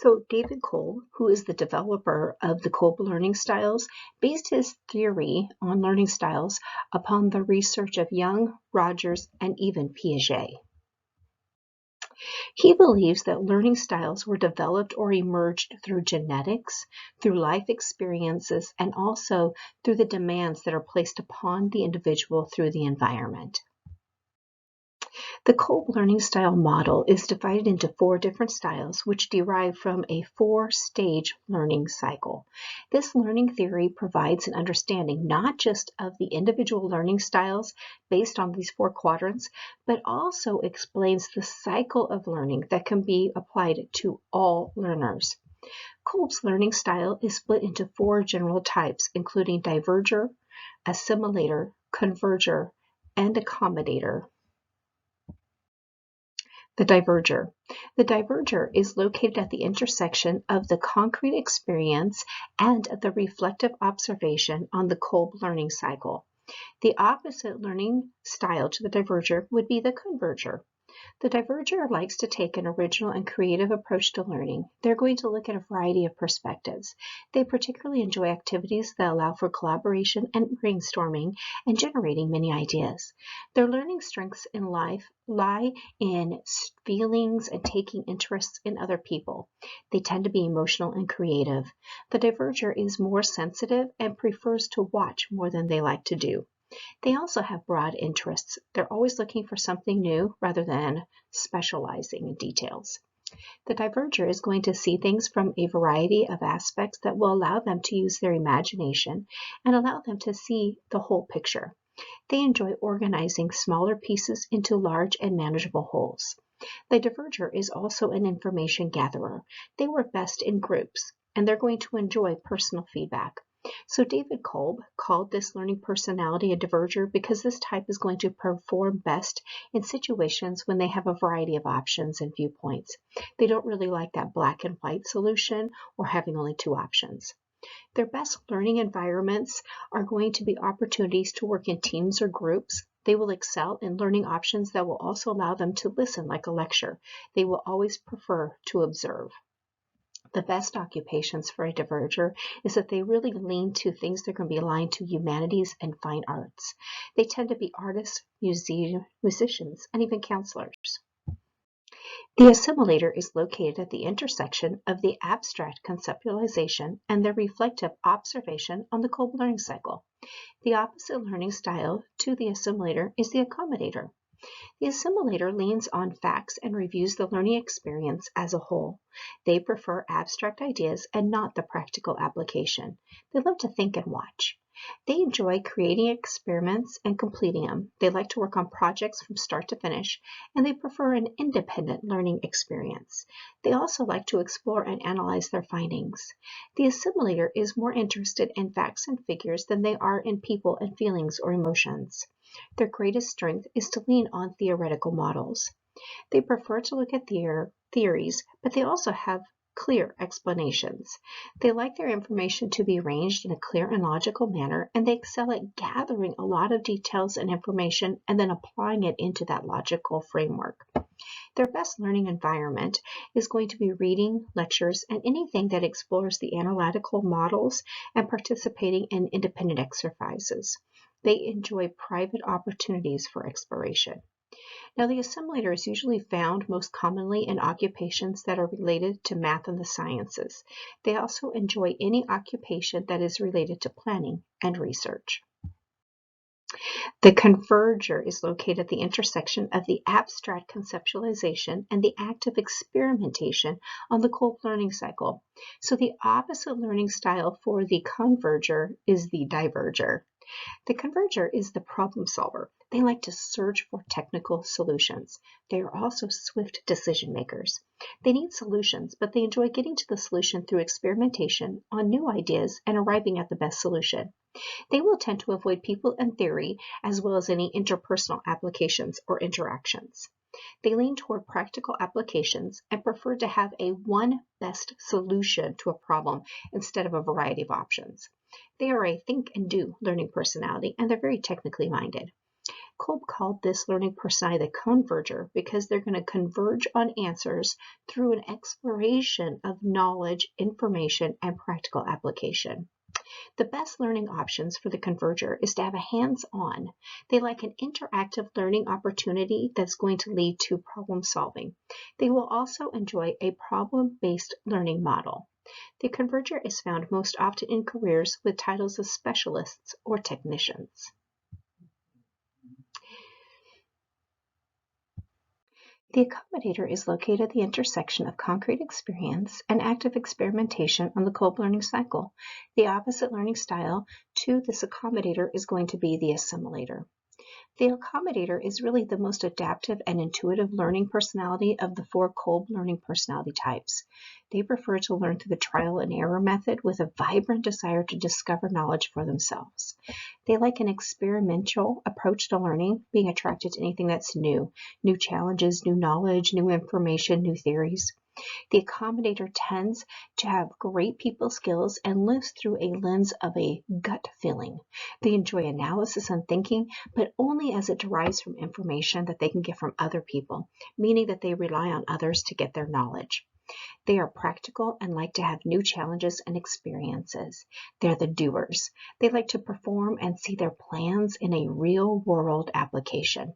So David Kolb, who is the developer of the Kolb Learning Styles, based his theory on learning styles upon the research of Jung, Rogers, and even Piaget. He believes that learning styles were developed or emerged through genetics, through life experiences, and also through the demands that are placed upon the individual through the environment. The Kolb Learning Style Model is divided into 4 different styles which derive from a 4-stage learning cycle. This learning theory provides an understanding not just of the individual learning styles based on these 4 quadrants, but also explains the cycle of learning that can be applied to all learners. Kolb's learning style is split into 4 general types, including diverger, assimilator, converger, and accommodator. The diverger. The diverger is located at the intersection of the concrete experience and the reflective observation on the Kolb learning cycle. The opposite learning style to the diverger would be the converger. The diverger likes to take an original and creative approach to learning. They're going to look at a variety of perspectives. They particularly enjoy activities that allow for collaboration and brainstorming and generating many ideas. Their learning strengths in life lie in feelings and taking interests in other people. They tend to be emotional and creative. The diverger is more sensitive and prefers to watch more than they like to do. They also have broad interests. They're always looking for something new rather than specializing in details. The diverger is going to see things from a variety of aspects that will allow them to use their imagination and allow them to see the whole picture. They enjoy organizing smaller pieces into large and manageable wholes. The diverger is also an information gatherer. They work best in groups, and they're going to enjoy personal feedback. So David Kolb called this learning personality a diverger because this type is going to perform best in situations when they have a variety of options and viewpoints. They don't really like that black and white solution or having only 2 options. Their best learning environments are going to be opportunities to work in teams or groups. They will excel in learning options that will also allow them to listen like a lecture. They will always prefer to observe. The best occupations for a diverger is that they really lean to things that are going to be aligned to humanities and fine arts. They tend to be artists, musicians, and even counselors. The assimilator is located at the intersection of the abstract conceptualization and the reflective observation on the Kolb learning cycle. The opposite learning style to the assimilator is the accommodator. The assimilator leans on facts and reviews the learning experience as a whole. They prefer abstract ideas and not the practical application. They love to think and watch. They enjoy creating experiments and completing them. They like to work on projects from start to finish, and they prefer an independent learning experience. They also like to explore and analyze their findings. The assimilator is more interested in facts and figures than they are in people and feelings or emotions. Their greatest strength is to lean on theoretical models. They prefer to look at theories, but they also have clear explanations. They like their information to be arranged in a clear and logical manner, and they excel at gathering a lot of details and information and then applying it into that logical framework. Their best learning environment is going to be reading, lectures, and anything that explores the analytical models and participating in independent exercises. They enjoy private opportunities for exploration. Now, the assimilator is usually found most commonly in occupations that are related to math and the sciences. They also enjoy any occupation that is related to planning and research. The converger is located at the intersection of the abstract conceptualization and the active experimentation on the Kolb learning cycle. So the opposite learning style for the converger is the diverger. The converger is the problem solver. They like to search for technical solutions. They are also swift decision makers. They need solutions, but they enjoy getting to the solution through experimentation on new ideas and arriving at the best solution. They will tend to avoid people and theory as well as any interpersonal applications or interactions. They lean toward practical applications and prefer to have a one best solution to a problem instead of a variety of options. They are a think and do learning personality, and they're very technically minded. Kolb called this learning personality the converger because they're going to converge on answers through an exploration of knowledge, information, and practical application. The best learning options for the converger is to have a hands-on. They like an interactive learning opportunity that's going to lead to problem solving. They will also enjoy a problem-based learning model. The converger is found most often in careers with titles of specialists or technicians. The accommodator is located at the intersection of concrete experience and active experimentation on the Kolb learning cycle. The opposite learning style to this accommodator is going to be the assimilator. The accommodator is really the most adaptive and intuitive learning personality of the 4 Kolb learning personality types. They prefer to learn through the trial and error method with a vibrant desire to discover knowledge for themselves. They like an experimental approach to learning, being attracted to anything that's new challenges, new knowledge, new information, new theories. The accommodator tends to have great people skills and lives through a lens of a gut feeling. They enjoy analysis and thinking, but only as it derives from information that they can get from other people, meaning that they rely on others to get their knowledge. They are practical and like to have new challenges and experiences. They're the doers. They like to perform and see their plans in a real-world application.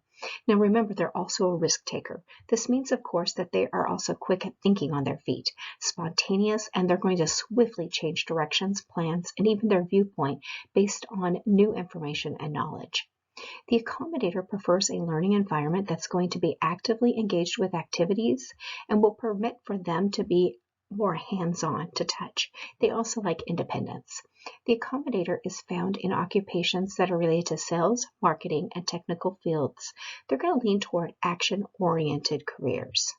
Now remember, they're also a risk taker. This means, of course, that they are also quick at thinking on their feet, spontaneous, and they're going to swiftly change directions, plans, and even their viewpoint based on new information and knowledge. The accommodator prefers a learning environment that's going to be actively engaged with activities and will permit for them to be more hands-on to touch. They also like independence. The accommodator is found in occupations that are related to sales, marketing, and technical fields. They're going to lean toward action-oriented careers.